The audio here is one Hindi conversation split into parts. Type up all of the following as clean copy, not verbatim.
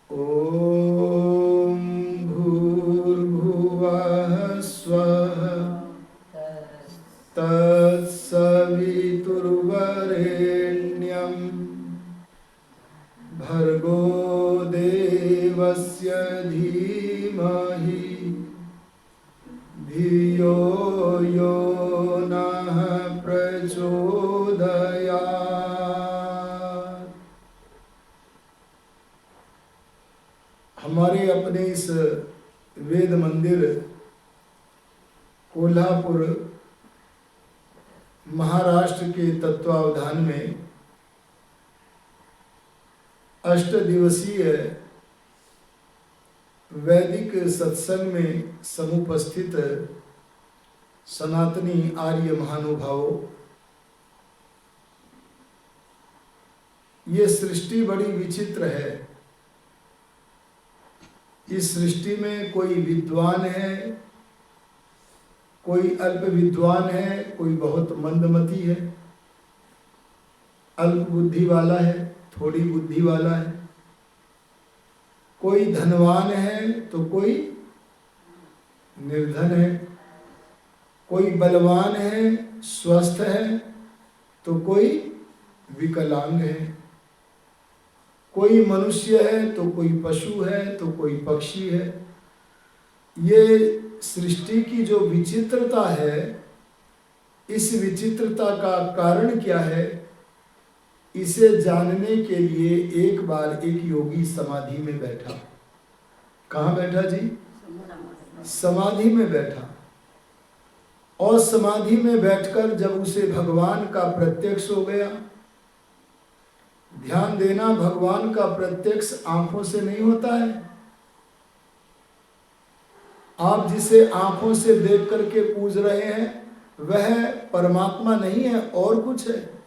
ॐ भूर्भुवः स्वः तत्सवितुर्वरेण्यं भर्गो देवस्य धीमहि धियो यो नः प्रचोदयात्। हमारे अपने इस वेद मंदिर कोल्हापुर महाराष्ट्र के तत्वावधान में 8 दिवसीय वैदिक सत्संग में समुपस्थित सनातनी आर्य महानुभावों, ये सृष्टि बड़ी विचित्र है। इस सृष्टि में कोई विद्वान है, कोई अल्प विद्वान है, कोई बहुत मंदमती है, अल्प बुद्धि वाला है, थोड़ी बुद्धि वाला है, कोई धनवान है तो कोई निर्धन है, कोई बलवान है, स्वस्थ है तो कोई विकलांग है, कोई मनुष्य है तो कोई पशु है तो कोई पक्षी है। ये सृष्टि की जो विचित्रता है, इस विचित्रता का कारण क्या है, इसे जानने के लिए एक बार एक योगी समाधि में बैठा। कहाँ बैठा जी? समाधि में बैठा। और समाधि में बैठकर जब उसे भगवान का प्रत्यक्ष हो गया, ध्यान देना, भगवान का प्रत्यक्ष आंखों से नहीं होता है। आप जिसे आंखों से देख करके पूज रहे हैं वह परमात्मा नहीं है, और कुछ है।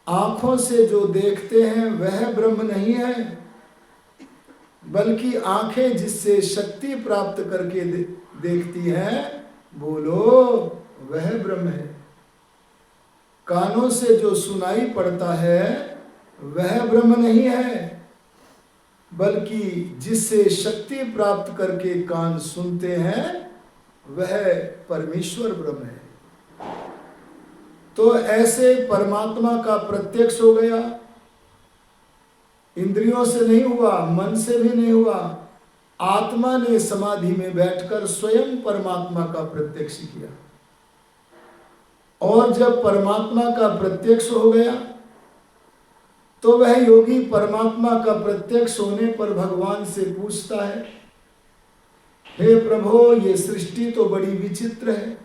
आंखों से जो देखते हैं वह ब्रह्म नहीं है, बल्कि आंखें जिससे शक्ति प्राप्त करके देखती हैं, बोलो, वह ब्रह्म है। कानों से जो सुनाई पड़ता है वह ब्रह्म नहीं है, बल्कि जिससे शक्ति प्राप्त करके कान सुनते हैं वह परमेश्वर ब्रह्म है। तो ऐसे परमात्मा का प्रत्यक्ष हो गया। इंद्रियों से नहीं हुआ, मन से भी नहीं हुआ, आत्मा ने समाधि में बैठकर स्वयं परमात्मा का प्रत्यक्ष किया। और जब परमात्मा का प्रत्यक्ष हो गया तो वह योगी परमात्मा का प्रत्यक्ष होने पर भगवान से पूछता है, हे प्रभु, ये सृष्टि तो बड़ी विचित्र है।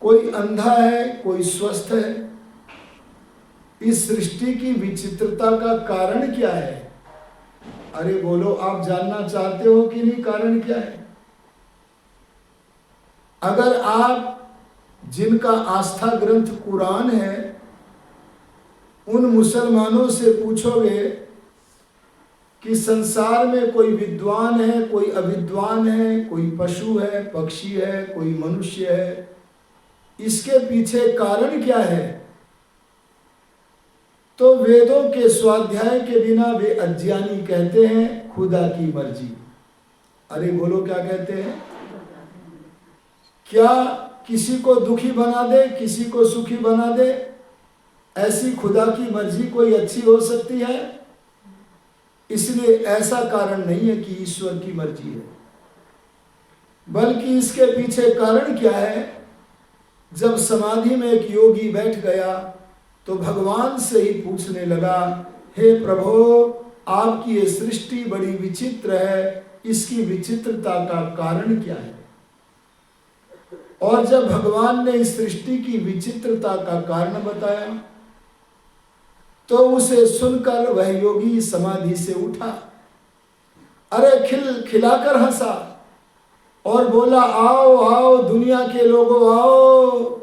कोई अंधा है, कोई स्वस्थ है। इस सृष्टि की विचित्रता का कारण क्या है? अरे बोलो, आप जानना चाहते हो कि नहीं कारण क्या है? अगर आप जिनका आस्था ग्रंथ कुरान है उन मुसलमानों से पूछोगे कि संसार में कोई विद्वान है, कोई अविद्वान है, कोई पशु है, पक्षी है, कोई मनुष्य है, इसके पीछे कारण क्या है? तो वेदों के स्वाध्याय के बिना वे अज्ञानी कहते हैं खुदा की मर्जी। अरे बोलो, क्या कहते हैं? क्या किसी को दुखी बना दे, किसी को सुखी बना दे, ऐसी खुदा की मर्जी कोई अच्छी हो सकती है? इसलिए ऐसा कारण नहीं है कि ईश्वर की मर्जी है, बल्कि इसके पीछे कारण क्या है? जब समाधि में एक योगी बैठ गया तो भगवान से ही पूछने लगा, हे प्रभु, आपकी ये सृष्टि बड़ी विचित्र है, इसकी विचित्रता का कारण क्या है? और जब भगवान ने इस सृष्टि की विचित्रता का कारण बताया तो उसे सुनकर वह योगी समाधि से उठा, अरे खिलाकर हंसा और बोला, आओ आओ दुनिया के लोगों, आओ,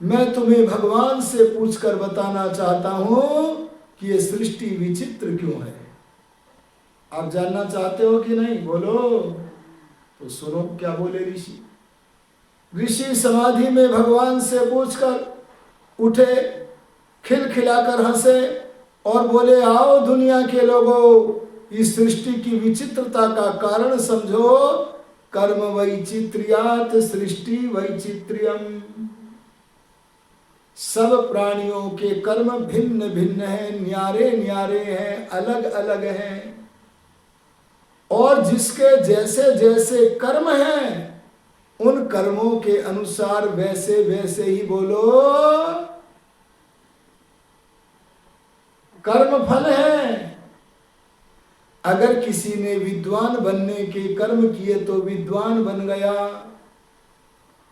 मैं तुम्हें भगवान से पूछकर बताना चाहता हूं कि ये सृष्टि विचित्र क्यों है। आप जानना चाहते हो कि नहीं? बोलो। तो सुनो क्या बोले ऋषि। ऋषि समाधि में भगवान से पूछकर उठे, खिलखिलाकर हंसे और बोले आओ दुनिया के लोगों इस सृष्टि की विचित्रता का कारण समझो। कर्म वैचित्र्यात् सृष्टि वैचित्र्यम। सब प्राणियों के कर्म भिन्न भिन्न हैं, न्यारे न्यारे हैं, अलग अलग हैं। और जिसके जैसे जैसे कर्म हैं उन कर्मों के अनुसार वैसे वैसे ही बोलो कर्म फल है। अगर किसी ने विद्वान बनने के कर्म किए तो विद्वान बन गया,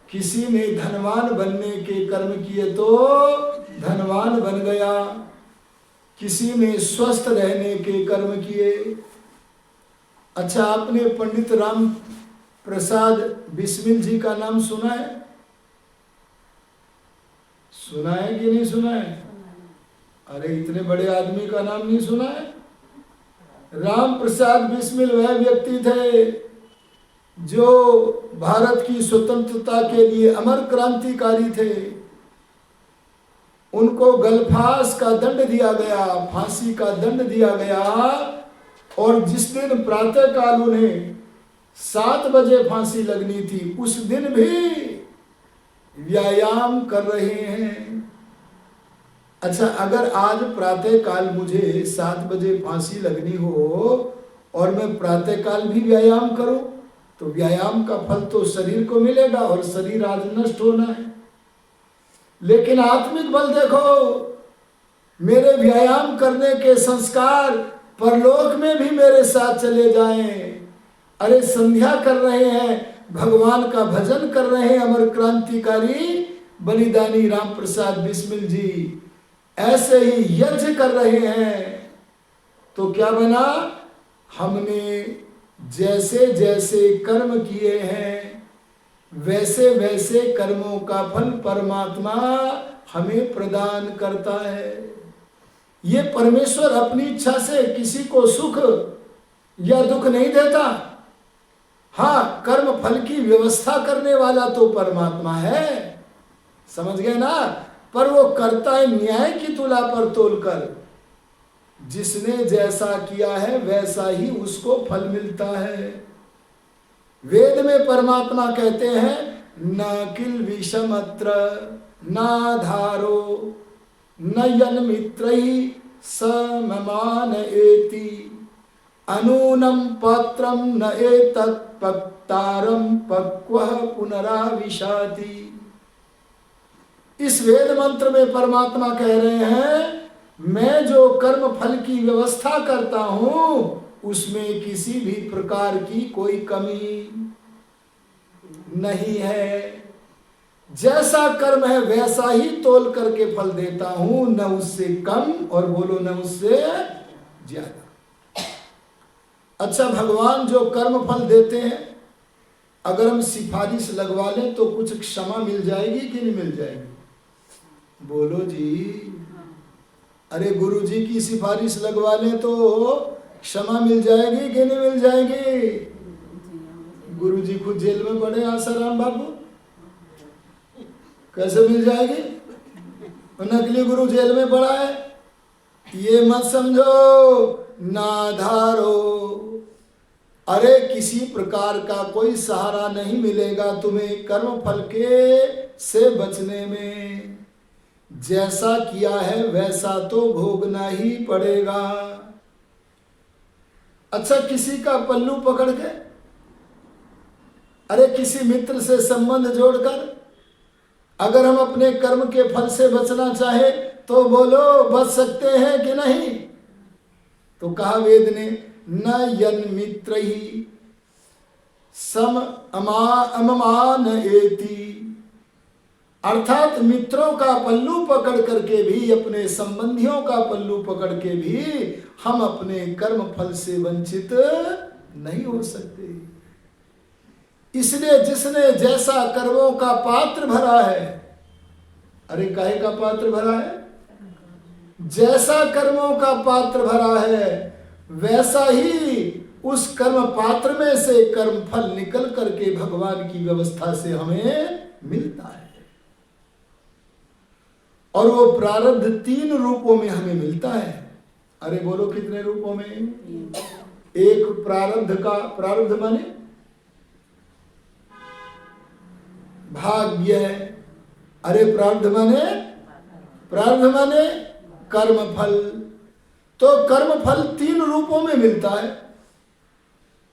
किसी ने धनवान बनने के कर्म किए तो धनवान बन गया, किसी ने स्वस्थ रहने के कर्म किए। अच्छा, आपने पंडित राम प्रसाद बिस्मिल जी का नाम सुना है? सुना है कि नहीं सुना है? अरे इतने बड़े आदमी का नाम नहीं सुना है? राम प्रसाद बिस्मिल वह व्यक्ति थे जो भारत की स्वतंत्रता के लिए अमर क्रांतिकारी थे। उनको गलफास का दंड दिया गया, फांसी का दंड दिया गया। और जिस दिन प्रातः काल उन्हें 7 बजे फांसी लगनी थी, उस दिन भी व्यायाम कर रहे हैं। अच्छा, अगर आज प्रातः काल मुझे 7 बजे फांसी लगनी हो और मैं प्रातः काल भी व्यायाम करूं तो व्यायाम का फल तो शरीर को मिलेगा और शरीर आज नष्ट होना है। लेकिन आत्मिक बल देखो, मेरे व्यायाम करने के संस्कार परलोक में भी मेरे साथ चले जाएं। अरे संध्या कर रहे हैं, भगवान का भजन कर रहे हैं अमर क्रांतिकारी बलिदानी राम प्रसाद बिस्मिल जी, ऐसे ही यज्ञ कर रहे हैं। तो क्या बना? हमने जैसे जैसे कर्म किए हैं वैसे वैसे कर्मों का फल परमात्मा हमें प्रदान करता है। ये परमेश्वर अपनी इच्छा से किसी को सुख या दुख नहीं देता। हाँ, कर्म फल की व्यवस्था करने वाला तो परमात्मा है, समझ गए ना? पर वो करता है न्याय की तुला पर तोलकर। जिसने जैसा किया है वैसा ही उसको फल मिलता है। वेद में परमात्मा कहते हैं न किल विषमत्र न धारो न यन्मित्रैः सममान एति अनूनम पत्रम न एतत् पक्तारम पक्वः पुनराविशाति। इस वेद मंत्र में परमात्मा कह रहे हैं मैं जो कर्म फल की व्यवस्था करता हूं उसमें किसी भी प्रकार की कोई कमी नहीं है। जैसा कर्म है वैसा ही तोल करके फल देता हूं, न उससे कम और बोलो न उससे ज्यादा। अच्छा, भगवान जो कर्म फल देते हैं अगर हम सिफारिश लगवा लें तो कुछ क्षमा मिल जाएगी कि नहीं मिल जाएगी? बोलो जी। अरे गुरु जी की सिफारिश लगवा लें तो क्षमा मिल जाएगी कि नहीं मिल जाएगी? गुरु जी खुद जेल में पड़े आसाराम बाबू, कैसे मिल जाएगी? नकली गुरु जेल में पड़ा है। ये मत समझो ना धारो। अरे किसी प्रकार का कोई सहारा नहीं मिलेगा तुम्हें कर्म फल के से बचने में। जैसा किया है वैसा तो भोगना ही पड़ेगा। अच्छा, किसी का पल्लू पकड़ के, अरे किसी मित्र से संबंध जोड़कर अगर हम अपने कर्म के फल से बचना चाहे तो बोलो बच सकते हैं कि नहीं? तो कहा वेद ने न यन्मित्रैः सम अममान एति, अर्थात मित्रों का पल्लू पकड़ करके भी, अपने संबंधियों का पल्लू पकड़ के भी हम अपने कर्म फल से वंचित नहीं हो सकते। इसलिए जिसने जैसा कर्मों का पात्र भरा है, अरे काहे का पात्र भरा है? जैसा कर्मों का पात्र भरा है वैसा ही उस कर्म पात्र में से कर्म फल निकल करके भगवान की व्यवस्था से हमें मिलता है। और वो प्रारब्ध 3 रूपों में हमें मिलता है। अरे बोलो कितने रूपों में? एक प्रारब्ध का, प्रारब्ध माने भाग्य। अरे प्रारब्ध माने, प्रारब्ध माने कर्म फल। तो कर्म फल 3 रूपों में मिलता है।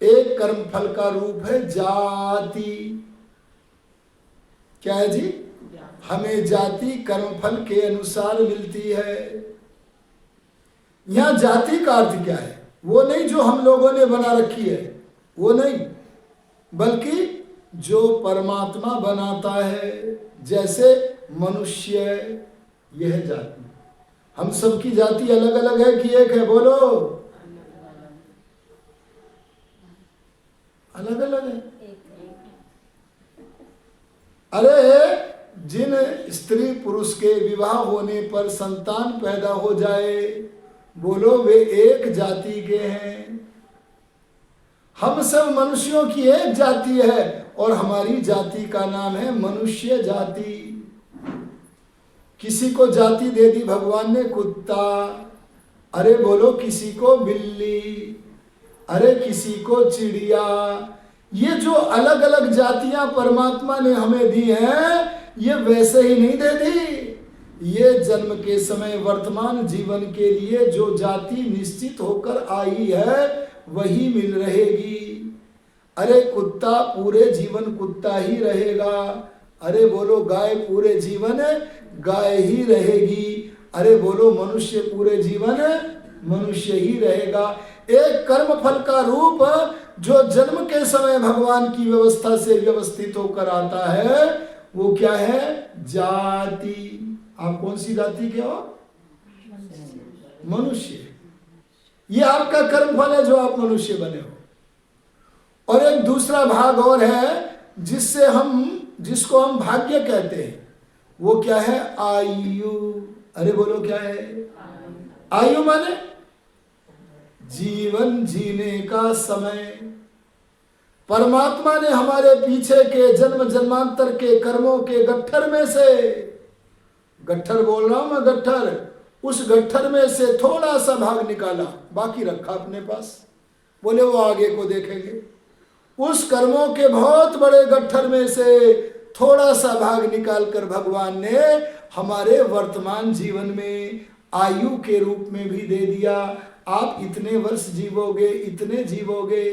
एक कर्म फल का रूप है जाति। क्या है जी? हमें जाति कर्म फल के अनुसार मिलती है। यहां जाति का अर्थ क्या है? वो नहीं जो हम लोगों ने बना रखी है, वो नहीं, बल्कि जो परमात्मा बनाता है। जैसे मनुष्य, यह जाति। हम सबकी जाति अलग अलग है कि एक है? बोलो, अलग अलग है। अरे जिन स्त्री पुरुष के विवाह होने पर संतान पैदा हो जाए, बोलो वे एक जाति के हैं। हम सब मनुष्यों की एक जाति है और हमारी जाति का नाम है मनुष्य जाति। किसी को जाति दे दी भगवान ने कुत्ता, अरे बोलो किसी को बिल्ली, अरे किसी को चिड़िया। ये जो अलग अलग जातियां परमात्मा ने हमें दी हैं, ये वैसे ही नहीं दे दी। ये जन्म के समय वर्तमान जीवन के लिए जो जाति निश्चित होकर आई है वही मिल रहेगी। अरे कुत्ता पूरे जीवन कुत्ता ही रहेगा, अरे बोलो गाय पूरे जीवन गाय ही रहेगी, अरे बोलो मनुष्य पूरे जीवन मनुष्य ही रहेगा। एक कर्म फल का रूप जो जन्म के समय भगवान की व्यवस्था से व्यवस्थित होकर आता है, वो क्या है? जाति। आप कौन सी जाति के हो? मनुष्य। ये आपका कर्म फल है जो आप मनुष्य बने हो। और एक दूसरा भाग और है जिससे जिसको हम भाग्य कहते हैं, वो क्या है? आयु। अरे बोलो क्या है? आयु माने जीवन जीने का समय। परमात्मा ने हमारे पीछे के जन्म जन्मांतर के कर्मों के गट्ठर में से, गट्ठर बोल रहा हूं मैं, गट्ठर, उस गट्ठर में से थोड़ा सा भाग निकाला, बाकी रखा अपने पास। बोले वो आगे को देखेंगे। उस कर्मों के बहुत बड़े गट्ठर में से थोड़ा सा भाग निकालकर भगवान ने हमारे वर्तमान जीवन में आयु के रूप में भी दे दिया। आप इतने वर्ष जीवोगे, इतने जीवोगे।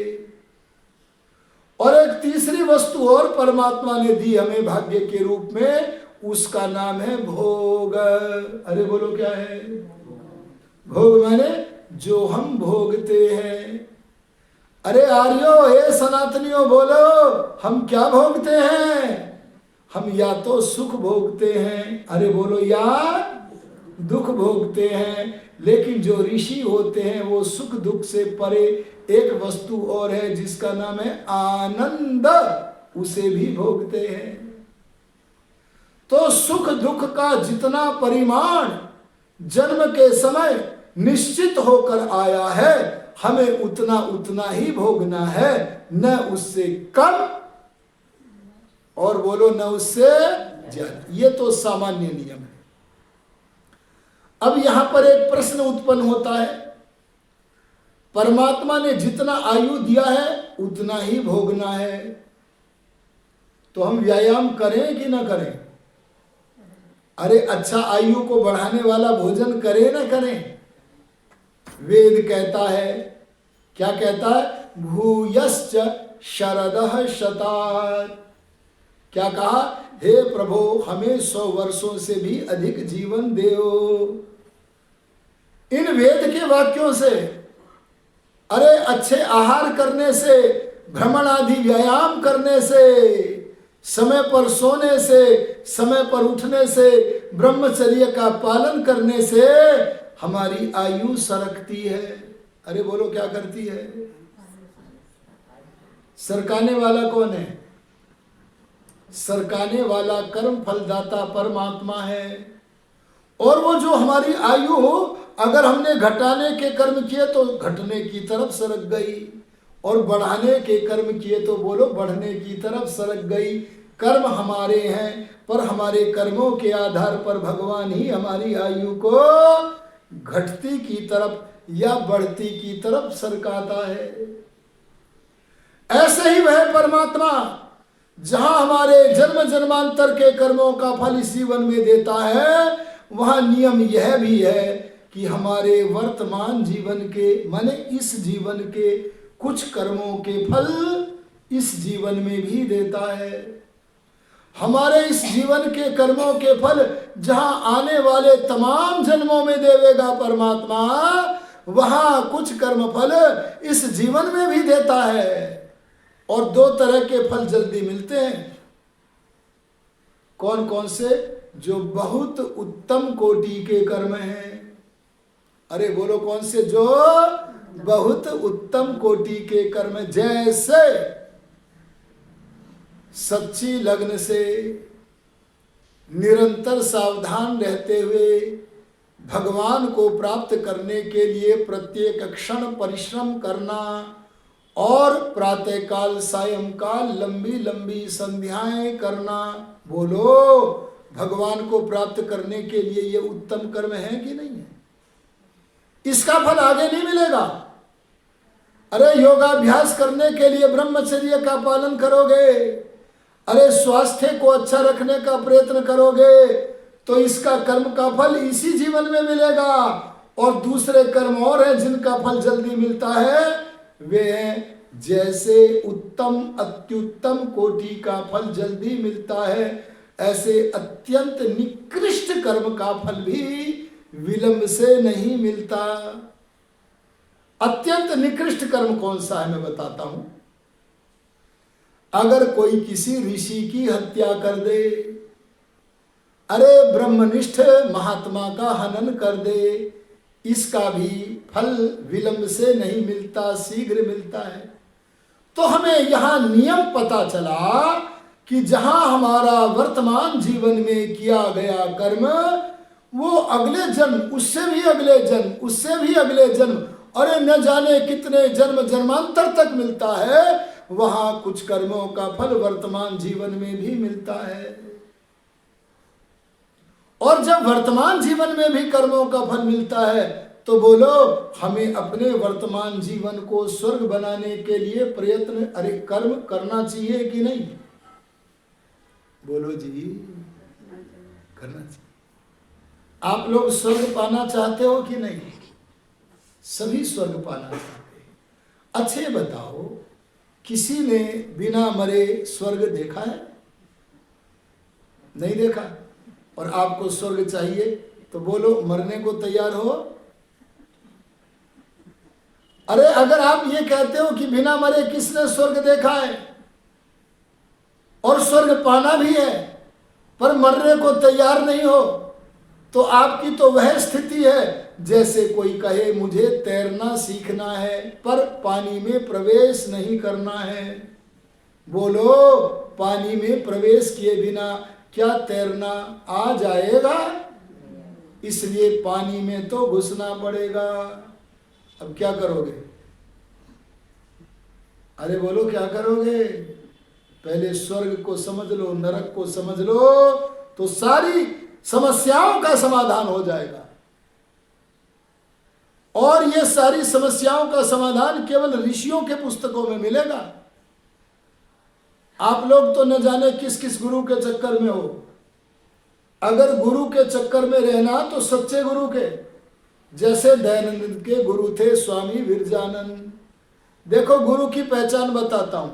और एक तीसरी वस्तु और परमात्मा ने दी हमें भाग्य के रूप में, उसका नाम है भोग। अरे बोलो क्या है? भोग माने जो हम भोगते हैं। अरे आर्यो, हे सनातनियों, बोलो हम क्या भोगते हैं? हम या तो सुख भोगते हैं, अरे बोलो, या दुख भोगते हैं। लेकिन जो ऋषि होते हैं वो सुख दुख से परे एक वस्तु और है जिसका नाम है आनंद, उसे भी भोगते हैं। तो सुख दुख का जितना परिमाण जन्म के समय निश्चित होकर आया है, हमें उतना उतना ही भोगना है, न उससे कम और बोलो न उससे ज्यादा। ये तो सामान्य नियम है। अब यहां पर एक प्रश्न उत्पन्न होता है, परमात्मा ने जितना आयु दिया है उतना ही भोगना है, तो हम व्यायाम करें कि ना करें? अरे अच्छा आयु को बढ़ाने वाला भोजन करें ना करें? वेद कहता है, क्या कहता है? भूयश्च शरदः शतात्। क्या कहा? हे प्रभु हमें 100 वर्षों से भी अधिक जीवन दो। इन वेद के वाक्यों से, अरे अच्छे आहार करने से, भ्रमण आदि व्यायाम करने से, समय पर सोने से, समय पर उठने से, ब्रह्मचर्य का पालन करने से हमारी आयु सरकती है। अरे बोलो क्या करती है? सरकाने वाला कौन है? सरकाने वाला कर्म फलदाता परमात्मा है। और वो जो हमारी आयु अगर हमने घटाने के कर्म किए तो घटने की तरफ सरक गई, और बढ़ाने के कर्म किए तो बोलो बढ़ने की तरफ सरक गई। कर्म हमारे हैं, पर हमारे कर्मों के आधार पर भगवान ही हमारी आयु को घटती की तरफ या बढ़ती की तरफ सरकाता है। ऐसे ही वह परमात्मा जहां हमारे जन्म जन्मांतर के कर्मों का फल इस जीवन में देता है, वहां नियम यह भी है कि हमारे वर्तमान जीवन के माने इस जीवन के कुछ कर्मों के फल इस जीवन में भी देता है। हमारे इस जीवन के कर्मों के फल जहां आने वाले तमाम जन्मों में देवेगा परमात्मा, वहां कुछ कर्म फल इस जीवन में भी देता है। और दो तरह के फल जल्दी मिलते हैं। कौन कौन से? जो बहुत उत्तम कोटि के कर्म हैं। अरे बोलो कौन से? जो बहुत उत्तम कोटि के कर्म, जैसे सच्ची लगन से निरंतर सावधान रहते हुए भगवान को प्राप्त करने के लिए प्रत्येक क्षण परिश्रम करना और प्रातःकाल सायंकाल लंबी लंबी संध्याएं करना। बोलो भगवान को प्राप्त करने के लिए ये उत्तम कर्म है कि नहीं है? इसका फल आगे नहीं मिलेगा। अरे योगाभ्यास करने के लिए ब्रह्मचर्य का पालन करोगे, अरे स्वास्थ्य को अच्छा रखने का प्रयत्न करोगे, तो इसका कर्म का फल इसी जीवन में मिलेगा। और दूसरे कर्म और हैं जिनका फल जल्दी मिलता है, वे हैं जैसे उत्तम अत्युत्तम कोटि का फल जल्दी मिलता है, ऐसे अत्यंत निकृष्ट कर्म का फल भी विलंब से नहीं मिलता। अत्यंत निकृष्ट कर्म कौन सा है मैं बताता हूं। अगर कोई किसी ऋषि की हत्या कर दे, अरे ब्रह्मनिष्ठ महात्मा का हनन कर दे, इसका भी फल विलंब से नहीं मिलता, शीघ्र मिलता है। तो हमें यहां नियम पता चला कि जहां हमारा वर्तमान जीवन में किया गया कर्म वो अगले जन्म, उससे भी अगले जन्म, उससे भी अगले जन्म, अरे न जाने कितने जन्म जन्मांतर तक मिलता है। वहां कुछ कर्मों का फल वर्तमान जीवन में भी मिलता है। और जब वर्तमान जीवन में भी कर्मों का फल मिलता है, तो बोलो हमें अपने वर्तमान जीवन को स्वर्ग बनाने के लिए प्रयत्न, अरे कर्म करना चाहिए कि नहीं? बोलो जी, करना चाहिए। आप लोग स्वर्ग पाना चाहते हो कि नहीं? सभी स्वर्ग पाना चाहते हैं। अच्छे बताओ, किसी ने बिना मरे स्वर्ग देखा है? नहीं देखा। और आपको स्वर्ग चाहिए, तो बोलो मरने को तैयार हो? अरे अगर आप ये कहते हो कि बिना मरे किसने स्वर्ग देखा है और स्वर्ग पाना भी है, पर मरने को तैयार नहीं हो, तो आपकी तो वह स्थिति है जैसे कोई कहे मुझे तैरना सीखना है पर पानी में प्रवेश नहीं करना है। बोलो पानी में प्रवेश किए बिना क्या तैरना आ जाएगा? इसलिए पानी में तो घुसना पड़ेगा। अब क्या करोगे? अरे बोलो क्या करोगे? पहले स्वर्ग को समझ लो, नरक को समझ लो, तो सारी समस्याओं का समाधान हो जाएगा। और ये सारी समस्याओं का समाधान केवल ऋषियों के पुस्तकों में मिलेगा। आप लोग तो न जाने किस किस गुरु के चक्कर में हो। अगर गुरु के चक्कर में रहना तो सच्चे गुरु के, जैसे दयानंद के गुरु थे स्वामी विरजानंद। देखो गुरु की पहचान बताता हूं,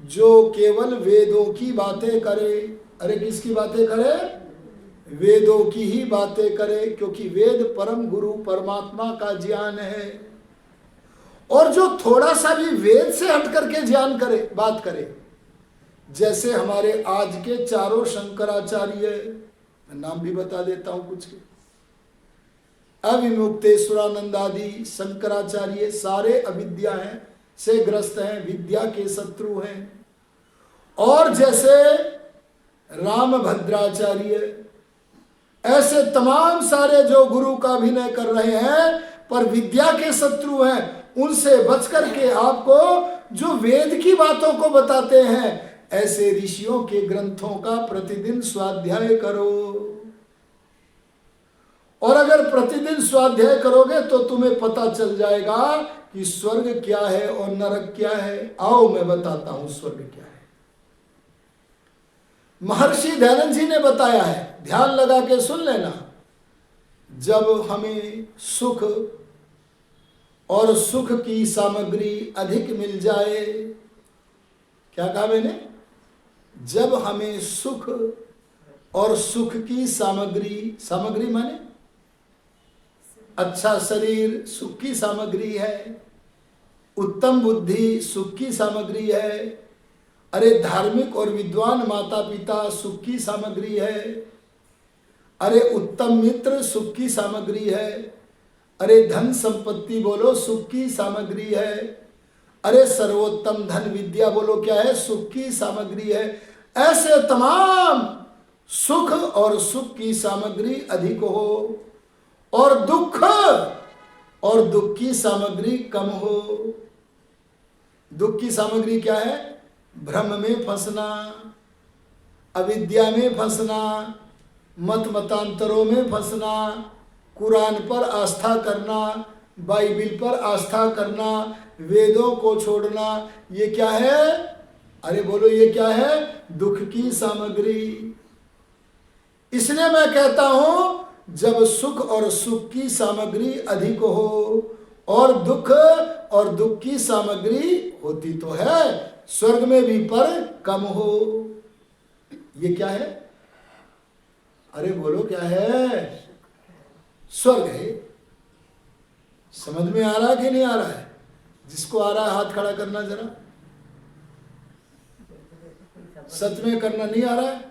जो केवल वेदों की बातें करे। अरे किसकी बातें करे? वेदों की ही बातें करे, क्योंकि वेद परम गुरु परमात्मा का ज्ञान है। और जो थोड़ा सा भी वेद से हट करके ज्ञान करे, बात करे, जैसे हमारे आज के चारों शंकराचार्य, मैं नाम भी बता देता हूं कुछ के, अविमुक्तेश्वरानंद आदि शंकराचार्य सारे अविद्या हैं से ग्रस्त हैं, विद्या के शत्रु हैं। और जैसे रामभद्राचार्य, ऐसे तमाम सारे जो गुरु का अभिनय कर रहे हैं पर विद्या के शत्रु हैं, उनसे बच करके आपको जो वेद की बातों को बताते हैं, ऐसे ऋषियों के ग्रंथों का प्रतिदिन स्वाध्याय करो। और अगर प्रतिदिन स्वाध्याय करोगे तो तुम्हें पता चल जाएगा कि स्वर्ग क्या है और नरक क्या है। आओ मैं बताता हूं स्वर्ग क्या है। महर्षि दयानंद जी ने बताया है, ध्यान लगा के सुन लेना। जब हमें सुख और सुख की सामग्री अधिक मिल जाए, क्या कहा मैंने? जब हमें सुख और सुख की सामग्री, सामग्री माने अच्छा शरीर सुख की सामग्री है, उत्तम बुद्धि सुख की सामग्री है, अरे धार्मिक और विद्वान माता पिता सुख की सामग्री है, अरे उत्तम मित्र सुख की सामग्री है, अरे धन संपत्ति बोलो सुख की सामग्री है, अरे सर्वोत्तम धन विद्या बोलो क्या है, सुख की सामग्री है। ऐसे तमाम सुख और सुख की सामग्री अधिक हो और दुख की सामग्री कम हो। दुख की सामग्री क्या है? भ्रम में फंसना, अविद्या में फंसना, मत मतांतरों में फंसना, कुरान पर आस्था करना, बाइबिल पर आस्था करना, वेदों को छोड़ना, ये क्या है? अरे बोलो ये क्या है? दुख की सामग्री। इसलिए मैं कहता हूं जब सुख और सुख की सामग्री अधिक हो और दुख की सामग्री होती तो है स्वर्ग में भी पर कम हो। ये क्या है? अरे बोलो क्या है? स्वर्ग है। समझ में आ रहा कि नहीं आ रहा है? जिसको आ रहा है हाथ खड़ा करना जरा। सच में करना नहीं आ रहा है?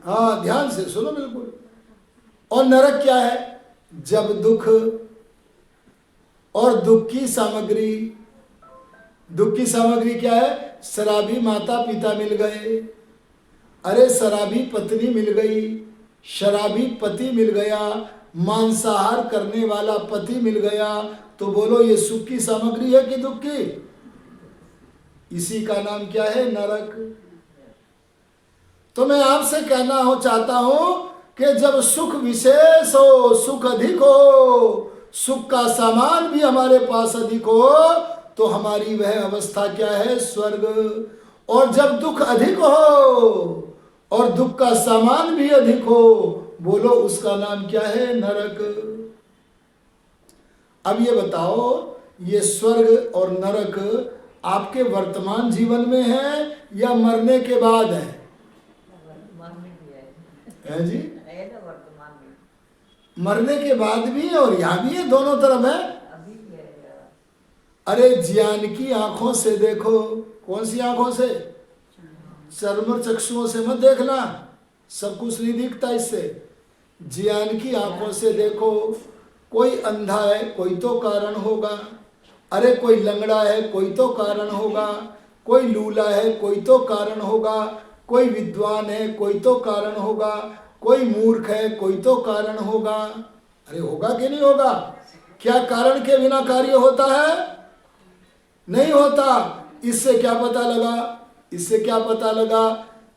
हाँ ध्यान से सुनो बिल्कुल। और नरक क्या है? जब दुख और दुख की सामग्री क्या है? शराबी माता पिता मिल गए, अरे शराबी पत्नी मिल गई, शराबी पति मिल गया, मांसाहार करने वाला पति मिल गया, तो बोलो ये सुख की सामग्री है कि दुख की? इसी का नाम क्या है? नरक। तो मैं आपसे कहना चाहता हूं कि जब सुख विशेष हो, सुख अधिक हो, सुख का सामान भी हमारे पास अधिक हो, तो हमारी वह अवस्था क्या है? स्वर्ग। और जब दुख अधिक हो और दुख का सामान भी अधिक हो, बोलो उसका नाम क्या है? नरक। अब ये बताओ, ये स्वर्ग और नरक आपके वर्तमान जीवन में है या मरने के बाद है? है जी? मरने के बाद भी है और यहाँ भी है, दोनों तरफ है। अरे ज्ञान की आंखों से देखो। कौन सी आंखों से? चर्म चक्षुओं से मत देखना, सब कुछ नहीं दिखता इससे। ज्ञान की आंखों से देखो। कोई अंधा है, कोई तो कारण होगा। अरे कोई लंगड़ा है, कोई तो कारण होगा। कोई लूला है, कोई तो कारण होगा। कोई विद्वान है, कोई तो कारण होगा। कोई मूर्ख है, कोई तो कारण होगा। अरे होगा कि नहीं होगा? क्या कारण के बिना कार्य होता है? नहीं होता। इससे क्या पता लगा? इससे क्या पता लगा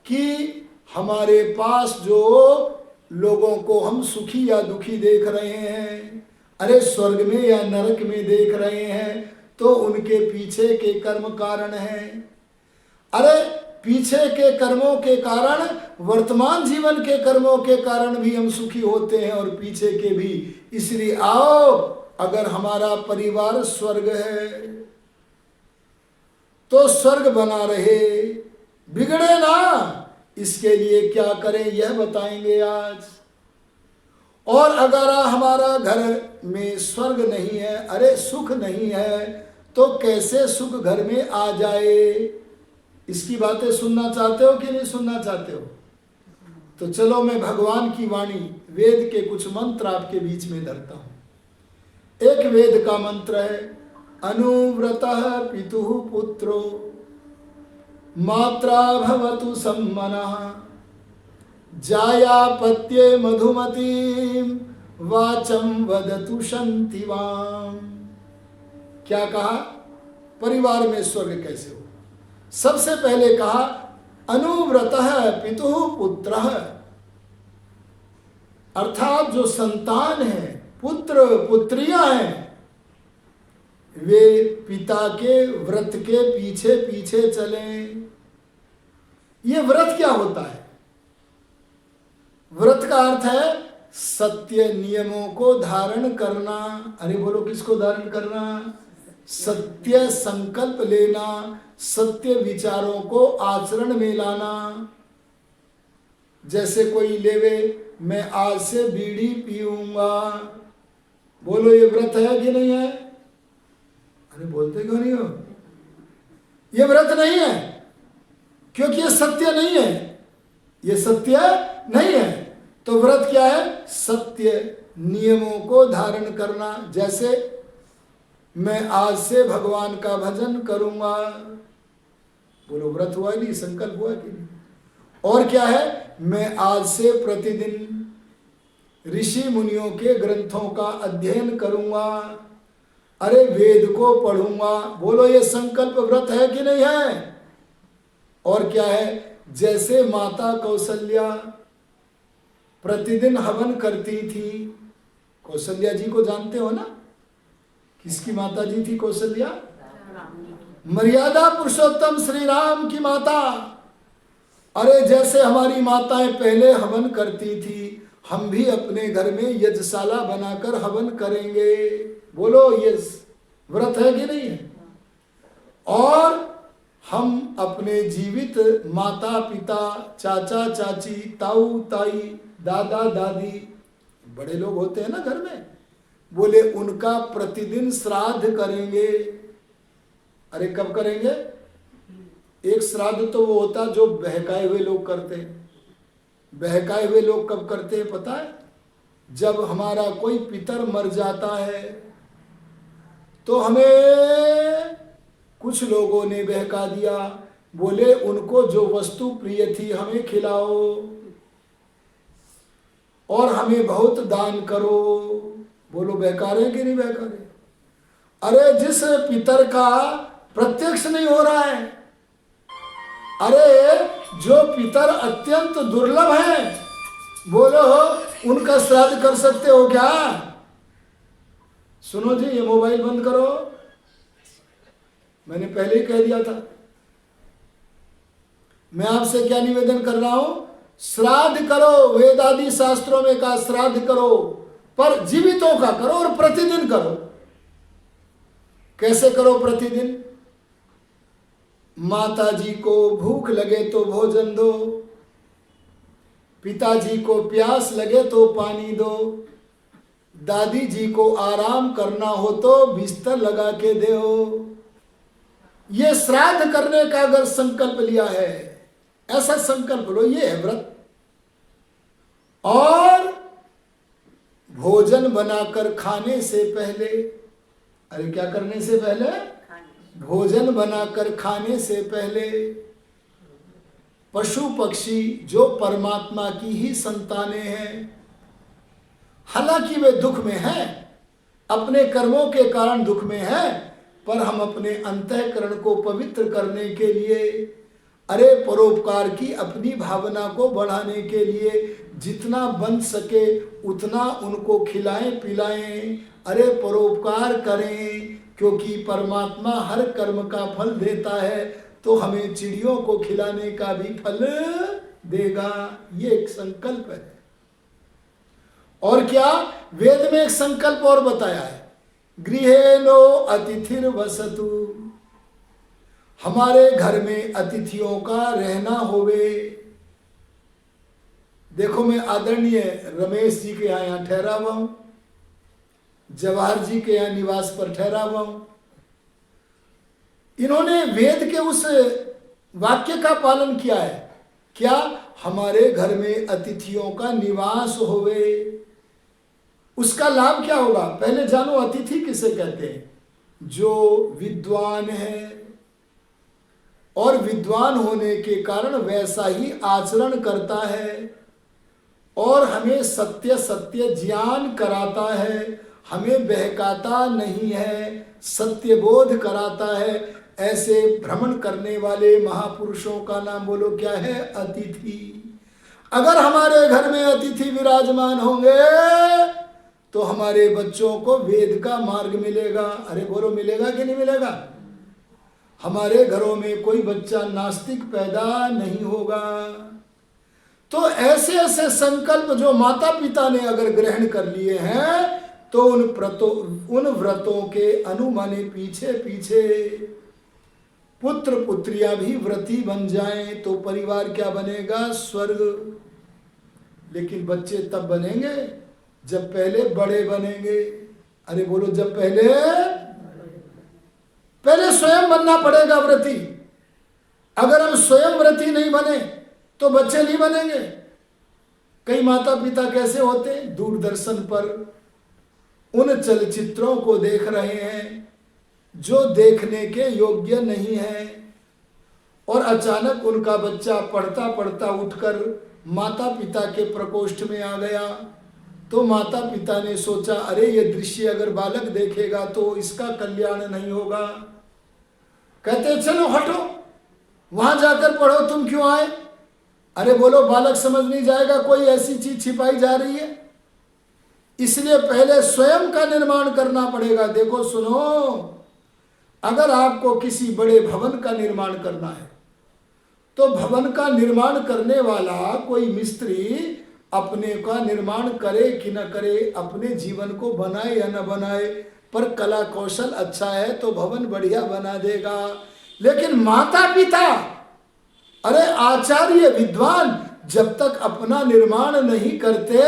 कि हमारे पास जो लोगों को हम सुखी या दुखी देख रहे हैं, अरे स्वर्ग में या नरक में देख रहे हैं, तो उनके पीछे के कर्म कारण हैं। अरे पीछे के कर्मों के कारण, वर्तमान जीवन के कर्मों के कारण भी हम सुखी होते हैं और पीछे के भी। इसलिए आओ, अगर हमारा परिवार स्वर्ग है तो स्वर्ग बना रहे, बिगड़े ना। इसके लिए क्या करें यह बताएंगे आज। और अगर हमारा घर में स्वर्ग नहीं है, अरे सुख नहीं है, तो कैसे सुख घर में आ जाए? इसकी बातें सुनना चाहते हो कि नहीं सुनना चाहते हो? तो चलो मैं भगवान की वाणी, वेद के कुछ मंत्र आपके बीच में धरता हूं। एक वेद का मंत्र है, अनुव्रतः पितुः पुत्रो मात्रा भवतु सम्मनः जायापत्ये मधुमतीं वाचं वदतु शान्तिवां। क्या कहा? परिवार में स्वर्ग कैसे हो? सबसे पहले कहा अनुव्रतः पितुः पुत्रः, अर्थात जो संतान है, पुत्र पुत्रियां हैं, वे पिता के व्रत के पीछे पीछे चलें। ये व्रत क्या होता है? व्रत का अर्थ है सत्य नियमों को धारण करना। अरे बोलो, किसको धारण करना? सत्य संकल्प लेना, सत्य विचारों को आचरण में लाना। जैसे कोई लेवे, मैं आज से बीड़ी पीऊंगा, बोलो ये व्रत है कि नहीं है? अरे बोलते क्यों नहीं हो? ये व्रत नहीं है, क्योंकि ये सत्य नहीं है, ये सत्य नहीं है। तो व्रत क्या है? सत्य नियमों को धारण करना। जैसे मैं आज से भगवान का भजन करूंगा, बोलो व्रत हुआ नहीं, संकल्प हुआ कि नहीं? और क्या है? मैं आज से प्रतिदिन ऋषि मुनियों के ग्रंथों का अध्ययन करूंगा, अरे वेद को पढ़ूंगा, बोलो ये संकल्प व्रत है कि नहीं है? और क्या है? जैसे माता कौशल्या प्रतिदिन हवन करती थी। कौशल्या जी को जानते हो ना? किसकी माता जी थी कौशल्या? मर्यादा पुरुषोत्तम श्री राम की माता। अरे जैसे हमारी माताएं पहले हवन करती थी, हम भी अपने घर में यज्ञशाला बनाकर हवन करेंगे। बोलो ये व्रत है कि नहीं है? और हम अपने जीवित माता पिता, चाचा चाची, ताऊ ताई, दादा दादी, बड़े लोग होते हैं ना घर में, बोले उनका प्रतिदिन श्राद्ध करेंगे। अरे कब करेंगे? एक श्राद्ध तो वो होता जो बहकाए हुए लोग करते हैं। बहकाए हुए लोग कब करते हैं पता है? जब हमारा कोई पितर मर जाता है तो हमें कुछ लोगों ने बहका दिया, बोले उनको जो वस्तु प्रिय थी हमें खिलाओ और हमें बहुत दान करो। बोलो बहका रहे कि नहीं बहका रहे? अरे जिस पितर का प्रत्यक्ष नहीं हो रहा है, अरे जो पितर अत्यंत दुर्लभ है, बोलो उनका श्राद्ध कर सकते हो क्या? सुनो जी, ये मोबाइल बंद करो, मैंने पहले ही कह दिया था। मैं आपसे क्या निवेदन कर रहा हूं? श्राद्ध करो, वेद आदि शास्त्रों में कहा श्राद्ध करो, पर जीवितों का करो और प्रतिदिन करो। कैसे करो प्रतिदिन? माता जी को भूख लगे तो भोजन दो, पिताजी को प्यास लगे तो पानी दो, दादी जी को आराम करना हो तो बिस्तर लगा के दो। ये श्राद्ध करने का अगर संकल्प लिया है, ऐसा संकल्प लो, ये है व्रत। और भोजन बनाकर खाने से पहले, अरे क्या करने से पहले? भोजन बनाकर खाने से पहले पशु पक्षी जो परमात्मा की ही संतानें हैं, हालांकि वे दुख में हैं, अपने कर्मों के कारण दुख में हैं, पर हम अपने अंतःकरण को पवित्र करने के लिए, अरे परोपकार की अपनी भावना को बढ़ाने के लिए जितना बन सके उतना उनको खिलाएं पिलाएं, अरे परोपकार करें, क्योंकि परमात्मा हर कर्म का फल देता है, तो हमें चिड़ियों को खिलाने का भी फल देगा। ये एक संकल्प है। और क्या? वेद में एक संकल्प और बताया है, गृहेनो अतिथिर वसतु, हमारे घर में अतिथियों का रहना होवे। देखो मैं आदरणीय रमेश जी के यहाँ ठहरा हुआ हूं, जवाहर जी के यहाँ निवास पर ठहरा हुआ हूं। इन्होंने वेद के उस वाक्य का पालन किया है। क्या? हमारे घर में अतिथियों का निवास होवे। उसका लाभ क्या होगा? पहले जानो अतिथि किसे कहते हैं? जो विद्वान है और विद्वान होने के कारण वैसा ही आचरण करता है और हमें सत्य सत्य ज्ञान कराता है, हमें बहकाता नहीं है, सत्य बोध कराता है। ऐसे भ्रमण करने वाले महापुरुषों का नाम बोलो क्या है? अतिथि। अगर हमारे घर में अतिथि विराजमान होंगे तो हमारे बच्चों को वेद का मार्ग मिलेगा। अरे बोलो मिलेगा कि नहीं मिलेगा? हमारे घरों में कोई बच्चा नास्तिक पैदा नहीं होगा। तो ऐसे ऐसे संकल्प जो माता पिता ने अगर ग्रहण कर लिए हैं तो उन व्रतों के अनुमाने पीछे पीछे पुत्र पुत्रियां भी व्रती बन जाएं तो परिवार क्या बनेगा? स्वर्ग। लेकिन बच्चे तब बनेंगे जब पहले बड़े बनेंगे। अरे बोलो जब पहले स्वयं बनना पड़ेगा व्रती। अगर हम स्वयं व्रती नहीं बने तो बच्चे नहीं बनेंगे। कई माता पिता कैसे होते? दूरदर्शन पर उन चलचित्रों को देख रहे हैं जो देखने के योग्य नहीं है और अचानक उनका बच्चा पढ़ता पढ़ता उठकर माता पिता के प्रकोष्ठ में आ गया तो माता पिता ने सोचा अरे ये दृश्य अगर बालक देखेगा तो इसका कल्याण नहीं होगा। कहते चलो हटो, वहां जाकर पढ़ो, तुम क्यों आए? अरे बोलो बालक समझ नहीं जाएगा, कोई ऐसी चीज छिपाई जा रही है। इसलिए पहले स्वयं का निर्माण करना पड़ेगा। देखो सुनो, अगर आपको किसी बड़े भवन का निर्माण करना है तो भवन का निर्माण करने वाला कोई मिस्त्री अपने का निर्माण करे कि न करे, अपने जीवन को बनाए या न बनाए, पर कला कौशल अच्छा है तो भवन बढ़िया बना देगा। लेकिन माता पिता, अरे आचार्य विद्वान जब तक अपना निर्माण नहीं करते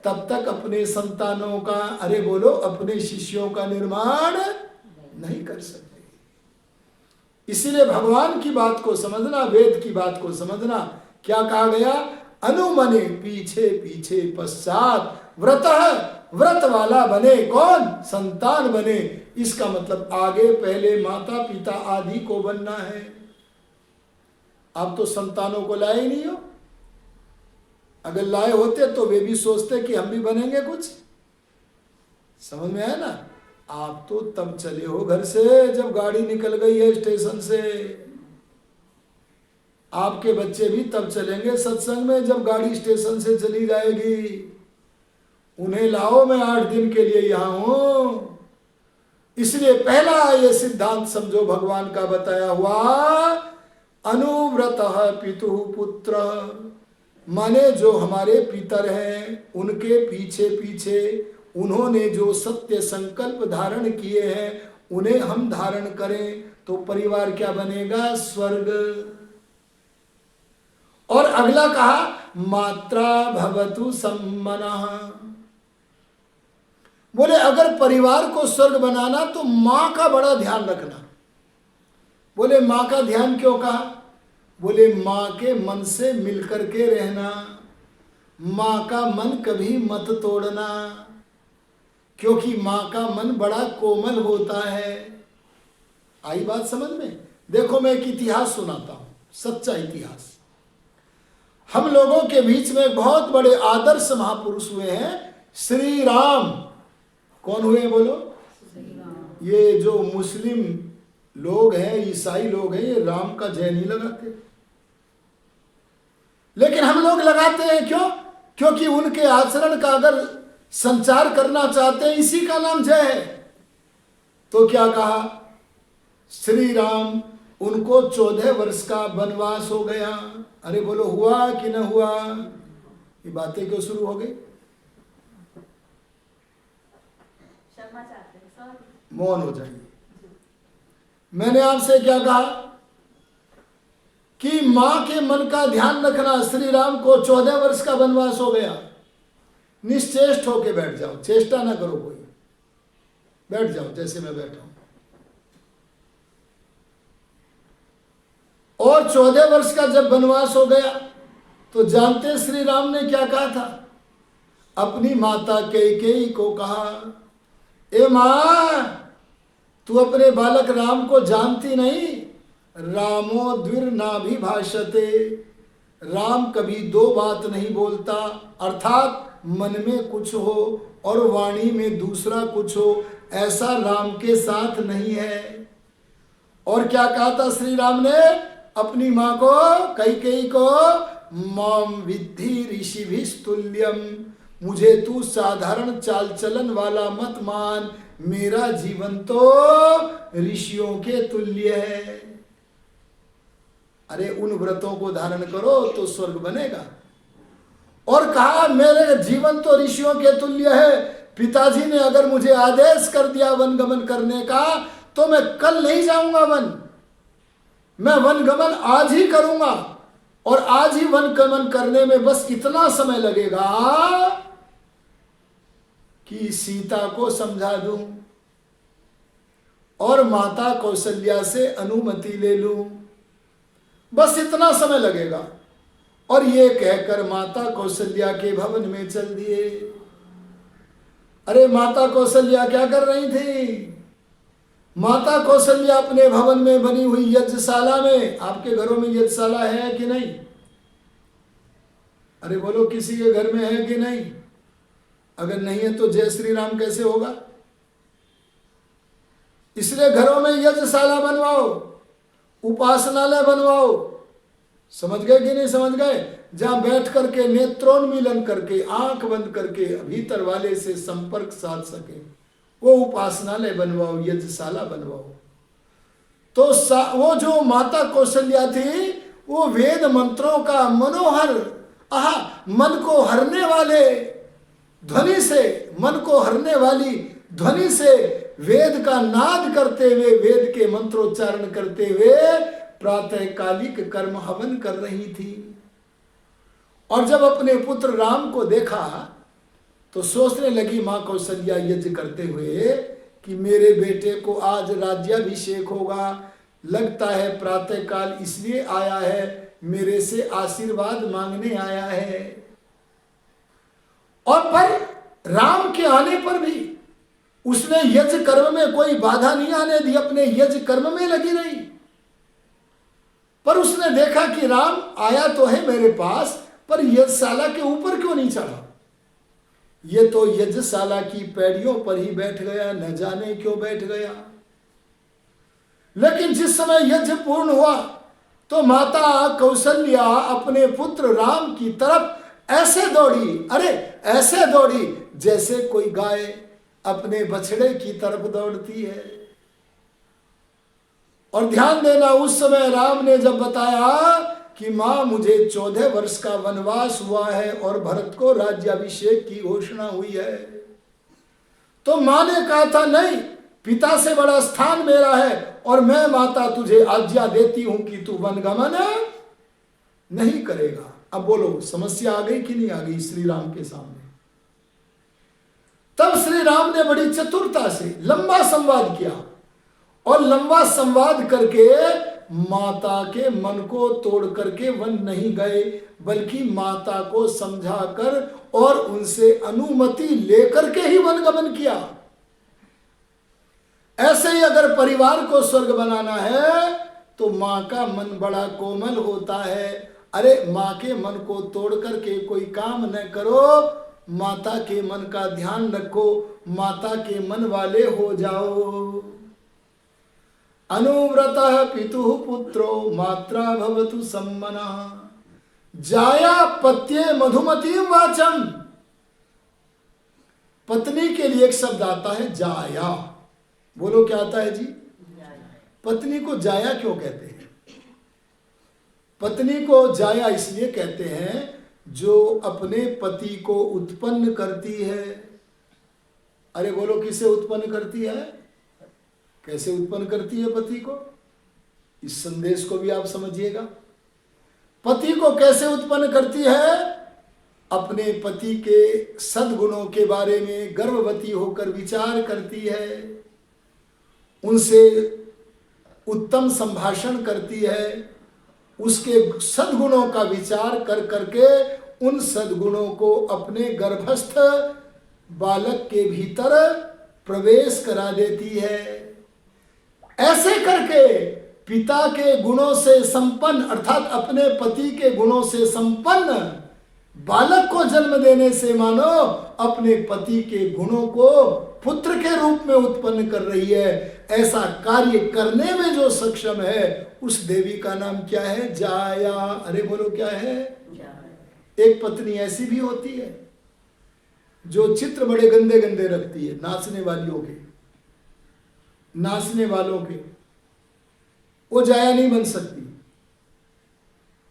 तब तक अपने संतानों का, अरे बोलो अपने शिष्यों का निर्माण नहीं कर सकते। इसीलिए भगवान की बात को समझना, वेद की बात को समझना। क्या कहा गया? अनुमने पीछे पीछे पश्चात व्रत वाला बने। कौन? संतान बने। इसका मतलब आगे पहले माता पिता आदि को बनना है। आप तो संतानों को लाए ही नहीं हो। अगर लाए होते तो वे भी सोचते कि हम भी बनेंगे कुछ। समझ में आया ना? आप तो तब चले हो घर से जब गाड़ी निकल गई है स्टेशन से। आपके बच्चे भी तब चलेंगे सत्संग में जब गाड़ी स्टेशन से चली जाएगी। उन्हें लाओ, मैं 8 दिन के लिए यहां हूं। इसलिए पहला ये सिद्धांत समझो भगवान का बताया हुआ, अनुव्रतः पितु पुत्र, माने जो हमारे पितर हैं उनके पीछे पीछे उन्होंने जो सत्य संकल्प धारण किए हैं उन्हें हम धारण करें तो परिवार क्या बनेगा? स्वर्ग। और अगला कहा मात्रा भवतु सम्मनः, बोले अगर परिवार को स्वर्ग बनाना तो मां का बड़ा ध्यान रखना। बोले मां का ध्यान क्यों कहा? बोले मां के मन से मिलकर के रहना, मां का मन कभी मत तोड़ना, क्योंकि मां का मन बड़ा कोमल होता है। आई बात समझ में? देखो मैं एक इतिहास सुनाता हूं, सच्चा इतिहास। हम लोगों के बीच में बहुत बड़े आदर्श महापुरुष हुए हैं, श्री राम। कौन हुए बोलो? ये जो मुस्लिम लोग हैं, ईसाई लोग हैं, ये राम का जय नहीं लगाते, लेकिन हम लोग लगाते हैं। क्यों? क्योंकि उनके आचरण का अगर संचार करना चाहते हैं, इसी का नाम जय है। तो क्या कहा? श्री राम, उनको 14 वर्ष का वनवास हो गया। अरे बोलो हुआ कि न हुआ? ये बातें क्यों शुरू हो गई? मौन हो जाइए। मैंने आपसे क्या कहा कि मां के मन का ध्यान रखना। श्री राम को 14 वर्ष का वनवास हो गया। निश्चेष्ट होके बैठ जाओ, चेष्टा ना करो कोई, बैठ जाओ जैसे मैं बैठा हूं। और 14 वर्ष का जब वनवास हो गया तो जानते श्री राम ने क्या कहा था? अपनी माता कैकेयी को कहा, ए मां, तू अपने बालक राम को जानती नहीं? रामो द्विर्नाभिभाषते, राम कभी 2 बात नहीं बोलता, अर्थात मन में कुछ हो और वाणी में दूसरा कुछ हो, ऐसा राम के साथ नहीं है। और क्या कहा था श्री राम ने अपनी मां को, कैकेयी को, माम विद्धि ऋषिभिस्तुल्यम, मुझे तू साधारण चाल चलन वाला मत मान, मेरा जीवन तो ऋषियों के तुल्य है। अरे उन व्रतों को धारण करो तो स्वर्ग बनेगा। और कहा मेरे जीवन तो ऋषियों के तुल्य है। पिताजी ने अगर मुझे आदेश कर दिया वन गमन करने का तो मैं कल नहीं जाऊंगा वन, मैं वन गमन आज ही करूंगा। और आज ही वन गमन करने में बस इतना समय लगेगा कि सीता को समझा दूं और माता कौशल्या से अनुमति ले लूं, बस इतना समय लगेगा। और ये कहकर माता कौशल्या के भवन में चल दिए। अरे माता कौशल्या क्या कर रही थी? माता कौशल्या अपने भवन में बनी हुई यज्ञशाला में, आपके घरों में यज्ञशाला है कि नहीं? अरे बोलो किसी के घर में है कि नहीं? अगर नहीं है तो जय श्री राम कैसे होगा? इसलिए घरों में यज्ञशाला बनवाओ, उपासनालय बनवाओ। समझ गए कि नहीं समझ गए? जहां बैठ करके नेत्रोन्मीलन करके आंख बंद करके भीतर वाले से संपर्क साध सके, वो उपासनालय बनवाओ, यज्ञशाला बनवाओ। तो वो जो माता कौशल्या थी वो वेद मंत्रों का मनोहर मन को हरने वाले ध्वनि से, मन को हरने वाली ध्वनि से वेद का नाद करते हुए, वेद के मंत्रोच्चारण करते हुए प्रातःकालिक कर्म हवन कर रही थी। और जब अपने पुत्र राम को देखा तो सोचने लगी मां कौशल्या यज्ञ करते हुए कि मेरे बेटे को आज राज्याभिषेक होगा, लगता है प्रातःकाल इसलिए आया है, मेरे से आशीर्वाद मांगने आया है। और पर राम के आने पर भी उसने यज्ञ कर्म में कोई बाधा नहीं आने दी, अपने यज्ञ कर्म में लगी रही। पर उसने देखा कि राम आया तो है मेरे पास, पर यज्ञशाला के ऊपर क्यों नहीं चढ़ा? ये तो यज्ञशाला की पैड़ियों पर ही बैठ गया, न जाने क्यों बैठ गया। लेकिन जिस समय यज्ञ पूर्ण हुआ तो माता कौशल्या अपने पुत्र राम की तरफ ऐसे दौड़ी, अरे ऐसे दौड़ी जैसे कोई गाय अपने बछड़े की तरफ दौड़ती है। और ध्यान देना, उस समय राम ने जब बताया कि मां मुझे 14 वर्ष का वनवास हुआ है और भरत को राज्याभिषेक की घोषणा हुई है, तो मां ने कहा था नहीं, पिता से बड़ा स्थान मेरा है और मैं माता तुझे आज्ञा देती हूं कि तू वनगमन नहीं करेगा। अब बोलो समस्या आ गई कि नहीं आ गई श्री राम के सामने? तब श्री राम ने बड़ी चतुरता से लंबा संवाद किया और लंबा संवाद करके माता के मन को तोड़ करके वन नहीं गए, बल्कि माता को समझाकर और उनसे अनुमति लेकर के ही वनगमन किया। ऐसे ही अगर परिवार को स्वर्ग बनाना है तो मां का मन बड़ा कोमल होता है। अरे मां के मन को तोड़ करके कोई काम न करो, माता के मन का ध्यान रखो, माता के मन वाले हो जाओ। अनुव्रतः पितुः पुत्रो मात्रा भवतु सम्मनः, जाया पत्ये मधुमती वाचम। पत्नी के लिए एक शब्द आता है जाया। बोलो क्या आता है जी? पत्नी को जाया क्यों कहते हैं? पत्नी को जाया इसलिए कहते हैं जो अपने पति को उत्पन्न करती है। अरे बोलो किसे उत्पन्न करती है? कैसे उत्पन्न करती है पति को? इस संदेश को भी आप समझिएगा। पति को कैसे उत्पन्न करती है? अपने पति के सद्गुणों के बारे में गर्भवती होकर विचार करती है, उनसे उत्तम संभाषण करती है, उसके सद्गुणों का विचार कर करके उन सद्गुणों को अपने गर्भस्थ बालक के भीतर प्रवेश करा देती है। ऐसे करके पिता के गुणों से संपन्न अर्थात अपने पति के गुणों से संपन्न बालक को जन्म देने से मानो अपने पति के गुणों को पुत्र के रूप में उत्पन्न कर रही है। ऐसा कार्य करने में जो सक्षम है उस देवी का नाम क्या है? जाया। अरे बोलो क्या है? एक पत्नी ऐसी भी होती है जो चित्र बड़े गंदे गंदे रखती है, नाचने वालियों के, नाचने वालों के, वो जाया नहीं बन सकती।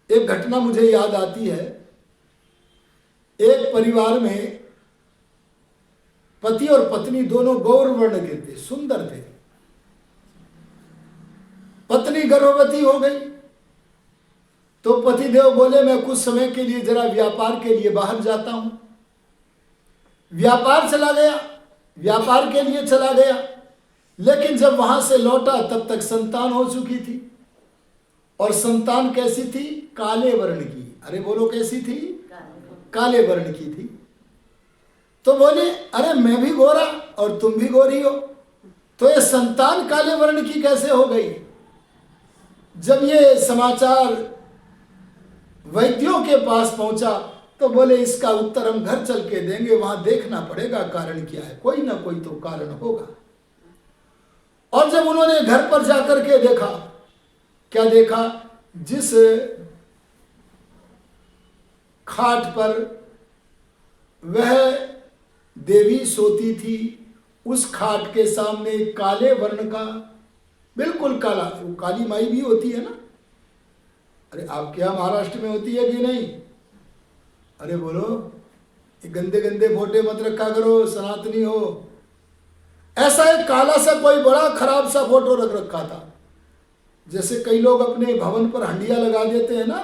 एक घटना मुझे याद आती है, एक परिवार में पति और पत्नी दोनों गौर वर्ण के थे, सुंदर थे। पत्नी गर्भवती हो गई तो पतिदेव बोले मैं कुछ समय के लिए जरा व्यापार के लिए बाहर जाता हूं। व्यापार चला गया, व्यापार के लिए चला गया, लेकिन जब वहां से लौटा तब तक संतान हो चुकी थी। और संतान कैसी थी? काले वर्ण की। अरे बोलो कैसी थी? काले वर्ण की थी। तो बोले अरे मैं भी गोरा और तुम भी गोरी हो, तो ये संतान काले वर्ण की कैसे हो गई? जब ये समाचार वैद्यों के पास पहुंचा तो बोले इसका उत्तर हम घर चल के देंगे, वहां देखना पड़ेगा कारण क्या है, कोई ना कोई तो कारण होगा। और जब उन्होंने घर पर जाकर के देखा, क्या देखा? जिस खाट पर वह देवी सोती थी उस खाट के सामने काले वर्ण का, बिल्कुल काला, वो काली माई भी होती है ना। अरे आपके यहां महाराष्ट्र में होती है कि नहीं? अरे बोलो, ये गंदे गंदे फोटो मत रखा करो, सनातनी हो। ऐसा एक काला सा कोई बड़ा खराब सा फोटो रख रखा था, जैसे कई लोग अपने भवन पर हंडिया लगा देते हैं ना,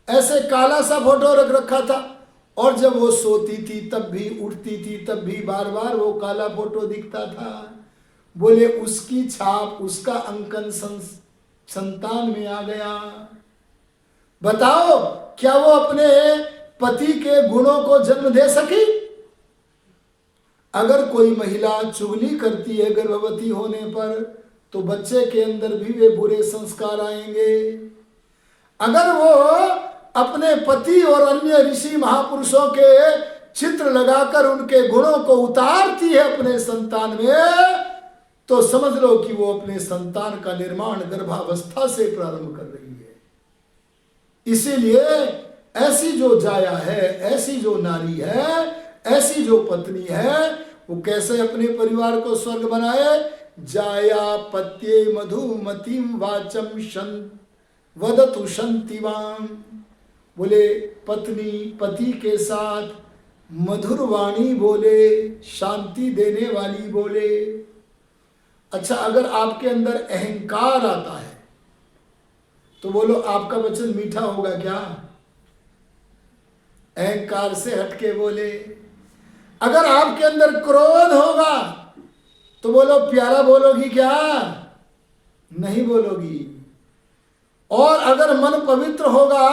ऐसे काला सा फोटो रख रखा था। और जब वो सोती थी तब भी, उठती थी तब भी बार बार वो काला फोटो दिखता था। बोले उसकी छाप, उसका अंकन संतान में आ गया। बताओ क्या वो अपने पति के गुणों को जन्म दे सकी? अगर कोई महिला चुगली करती है गर्भवती होने पर तो बच्चे के अंदर भी वे बुरे संस्कार आएंगे। अगर वो अपने पति और अन्य ऋषि महापुरुषों के चित्र लगाकर उनके गुणों को उतारती है अपने संतान में, तो समझ लो कि वो अपने संतान का निर्माण गर्भावस्था से प्रारंभ कर रही है। इसीलिए ऐसी जो जाया है, ऐसी जो नारी है, ऐसी जो पत्नी है, वो कैसे अपने परिवार को स्वर्ग बनाए? जाया पत्ये मधुमतीम वाचम वदतु शंतिवाम। बोले पत्नी पति के साथ मधुर वाणी बोले, शांति देने वाली बोले। अच्छा, अगर आपके अंदर अहंकार आता है तो बोलो आपका वचन मीठा होगा क्या? अहंकार से हटके बोले। अगर आपके अंदर क्रोध होगा तो बोलो प्यारा बोलोगी क्या? नहीं बोलोगी। और अगर मन पवित्र होगा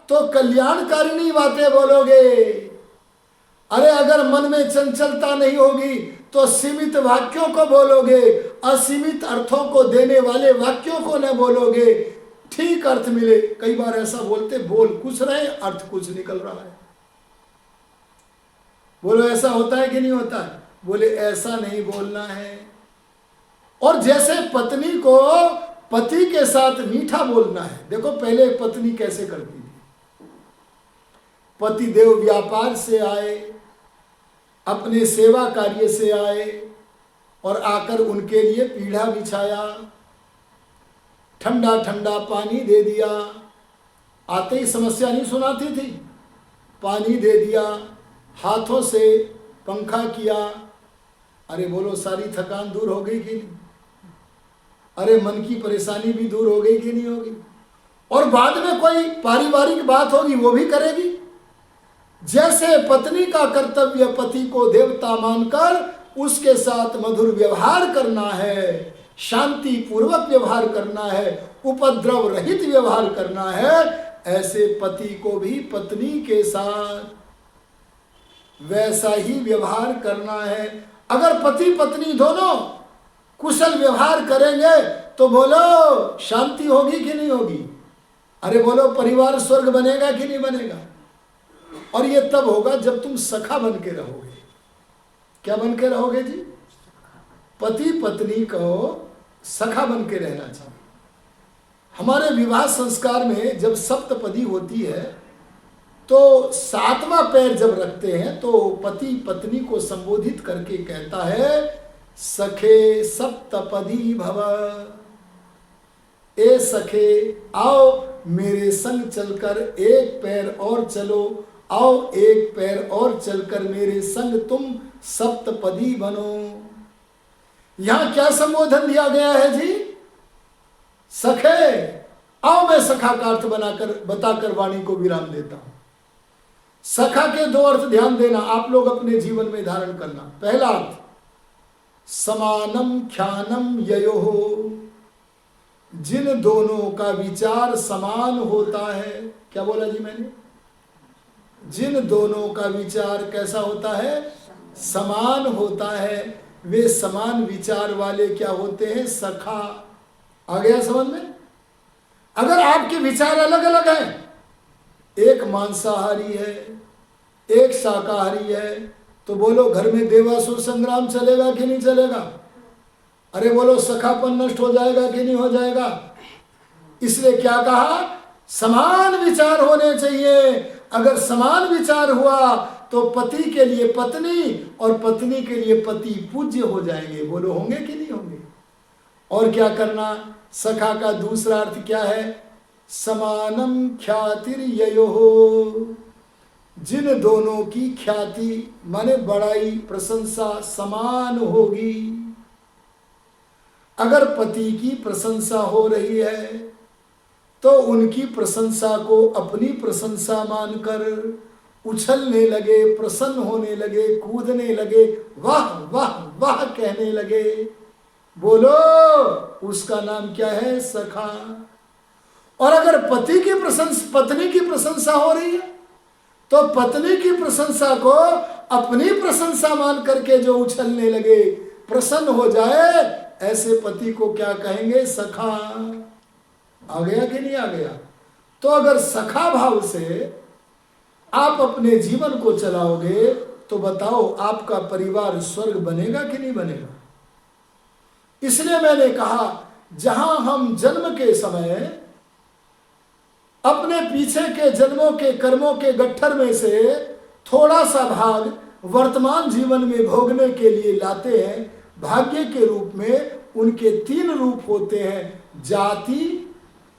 तो कल्याणकारिणी बातें बोलोगे। अरे अगर मन में चंचलता नहीं होगी तो सीमित वाक्यों को बोलोगे, असीमित अर्थों को देने वाले वाक्यों को न बोलोगे। ठीक अर्थ मिले, कई बार ऐसा बोलते, बोल कुछ रहे अर्थ कुछ निकल रहा है। बोलो ऐसा होता है कि नहीं होता है? बोले ऐसा नहीं बोलना है। और जैसे पत्नी को पति के साथ मीठा बोलना है। देखो पहले पत्नी कैसे करती थी। पति देव व्यापार से आए, अपने सेवा कार्य से आए और आकर उनके लिए पीढ़ा बिछाया, ठंडा ठंडा पानी दे दिया। आते ही समस्या नहीं सुनाती थी, पानी दे दिया, हाथों से पंखा किया। अरे बोलो सारी थकान दूर हो गई कि नहीं? अरे मन की परेशानी भी दूर हो गई कि नहीं होगी? और बाद में कोई पारिवारिक बात होगी वो भी करेगी। जैसे पत्नी का कर्तव्य पति को देवता मानकर उसके साथ मधुर व्यवहार करना है, शांति पूर्वक व्यवहार करना है, उपद्रव रहित व्यवहार करना है, ऐसे पति को भी पत्नी के साथ वैसा ही व्यवहार करना है। अगर पति पत्नी दोनों कुशल व्यवहार करेंगे तो बोलो शांति होगी कि नहीं होगी? अरे बोलो परिवार स्वर्ग बनेगा कि नहीं बनेगा? और ये तब होगा जब तुम सखा बन के रहोगे। क्या बन के रहोगे जी? पति पत्नी को सखा बन के रहना चाहिए। हमारे विवाह संस्कार में जब सप्तपदी होती है तो 7वां पैर जब रखते हैं तो पति पत्नी को संबोधित करके कहता है सखे सप्तपदी भव। ए सखे आओ मेरे संग चलकर एक पैर और चलो, आओ एक पैर और चलकर मेरे संग तुम सप्तपदी बनो। यहां क्या संबोधन दिया गया है जी? सखे आओ, मैं सखा का अर्थ बनाकर बताकर वाणी को विराम देता हूं। सखा के 2 अर्थ ध्यान देना, आप लोग अपने जीवन में धारण करना। पहला अर्थ समानम ख्यानम ययोहो, जिन दोनों का विचार समान होता है। क्या बोला जी मैंने? जिन दोनों का विचार कैसा होता है? समान होता है। वे समान विचार वाले क्या होते हैं? सखा। आ गया समझ में? अगर आपके विचार अलग अलग हैं, एक मांसाहारी है एक शाकाहारी है, तो बोलो घर में देवासुर संग्राम चलेगा कि नहीं चलेगा? अरे बोलो सखापन नष्ट हो जाएगा कि नहीं हो जाएगा? इसलिए क्या कहा? समान विचार होने चाहिए। अगर समान विचार हुआ तो पति के लिए पत्नी और पत्नी के लिए पति पूज्य हो जाएंगे। बोलो होंगे कि नहीं होंगे? और क्या करना? सखा का दूसरा अर्थ क्या है? समानम ख्यातिर ययोहो, जिन दोनों की ख्याति माने बड़ाई प्रशंसा समान होगी। अगर पति की प्रशंसा हो रही है तो उनकी प्रशंसा को अपनी प्रशंसा मानकर उछलने लगे, प्रसन्न होने लगे, कूदने लगे, वाह वाह वाह कहने लगे। बोलो उसका नाम क्या है? सखा। और अगर पति की प्रशंसा पत्नी की प्रशंसा हो रही है तो पत्नी की प्रशंसा को अपनी प्रशंसा मान करके जो उछलने लगे, प्रसन्न हो जाए, ऐसे पति को क्या कहेंगे? सखा। आ गया कि नहीं आ गया? तो अगर सखा भाव से आप अपने जीवन को चलाओगे तो बताओ आपका परिवार स्वर्ग बनेगा कि नहीं बनेगा? इसलिए मैंने कहा जहां हम जन्म के समय अपने पीछे के जन्मों के कर्मों के गट्ठर में से थोड़ा सा भाग वर्तमान जीवन में भोगने के लिए लाते हैं, भाग्य के रूप में उनके 3 रूप होते हैं, जाति,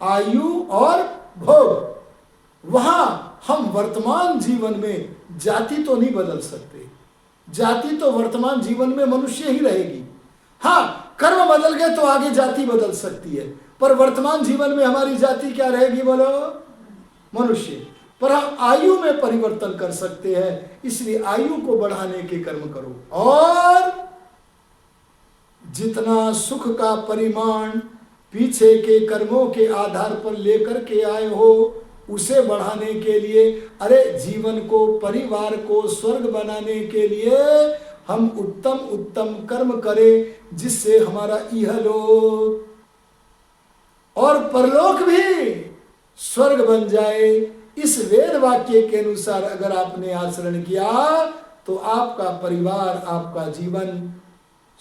आयु और भोग। वहां हम वर्तमान जीवन में जाति तो नहीं बदल सकते, जाति तो वर्तमान जीवन में मनुष्य ही रहेगी। हाँ, कर्म बदल गए तो आगे जाति बदल सकती है, पर वर्तमान जीवन में हमारी जाति क्या रहेगी? बोलो मनुष्य। पर हम आयु में परिवर्तन कर सकते हैं, इसलिए आयु को बढ़ाने के कर्म करो। और जितना सुख का परिमाण पीछे के कर्मों के आधार पर लेकर के आए हो उसे बढ़ाने के लिए, अरे जीवन को, परिवार को स्वर्ग बनाने के लिए हम उत्तम उत्तम कर्म करें, जिससे हमारा इहलोक और परलोक भी स्वर्ग बन जाए। इस वेद वाक्य के अनुसार अगर आपने आचरण किया तो आपका परिवार, आपका जीवन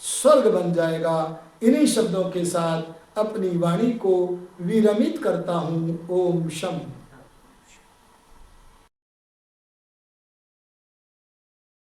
स्वर्ग बन जाएगा। इन्हीं शब्दों के साथ अपनी वाणी को विरमित करता हूं। ओम शम।